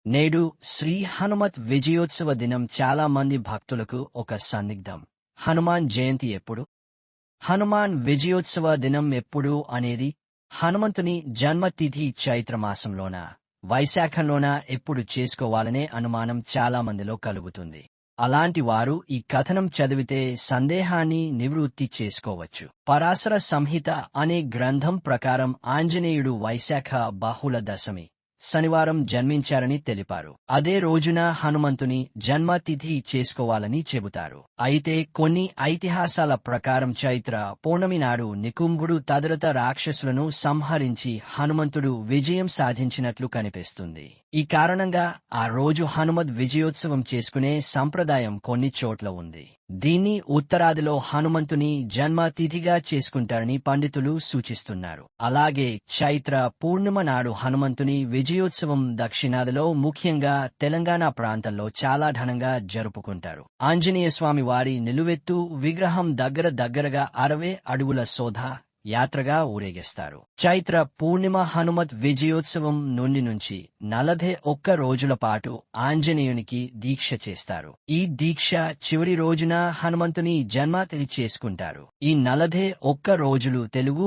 నేడు శ్రీ హనుమత్ విజయోత్సవ దినం చాలా మంది భక్తులకు ఒక సందిగ్ధం. హనుమాన్ జయంతి ఎప్పుడు? హనుమాన్ విజయోత్సవ దినం ఎప్పుడు అనేది హనుమంతుని జన్మతిథి చైత్రమాసంలోనా, వైశాఖంలోనా ఎప్పుడు చేసుకోవాలనే అనుమానం చాలా మందిలో కలుగుతుంది. అలాంటి వారు ఈ కథనం చదివితే సందేహాన్ని నివృత్తి చేసుకోవచ్చు. పరాశర సంహిత అనే గ్రంథం ప్రకారం ఆంజనేయుడు వైశాఖ బహుళ దశమి శనివారం జన్మించారని తెలిపారు. అదే రోజున హనుమంతుని జన్మతిథి చేసుకోవాలని చెబుతారు. అయితే కొన్ని ఐతిహాసాల ప్రకారం చైత్ర పౌర్ణమి నాడు నికుంభుడు తదితర రాక్షసులను సంహరించి హనుమంతుడు విజయం సాధించినట్లు కనిపిస్తుంది. ఈ కారణంగా ఆ రోజు హనుమద్ విజయోత్సవం చేసుకునే సంప్రదాయం కొన్ని చోట్ల ఉంది. దీన్ని ఉత్తరాదిలో హనుమంతుని జన్మతిథిగా చేసుకుంటారని పండితులు సూచిస్తున్నారు. అలాగే చైత్ర పూర్ణిమ నాడు హనుమంతుని విజయోత్సవం దక్షిణాదిలో ముఖ్యంగా తెలంగాణ ప్రాంతంలో చాలా ఘనంగా జరుపుకుంటారు. ఆంజనేయ స్వామి వారి నిలువెత్తు విగ్రహం దగ్గరగా 60 అడుగుల శోధ యాత్రగా ఊరేగిస్తారు. చైత్ర పూర్ణిమ హనుమత్ విజయోత్సవం నుంచి 41 రోజుల పాటు ఆంజనేయునికి దీక్ష చేస్తారు. ఈ దీక్ష చివరి రోజున హనుమంతుని జన్మతిథి చేసుకుంటారు. ఈ 41 రోజులు తెలుగు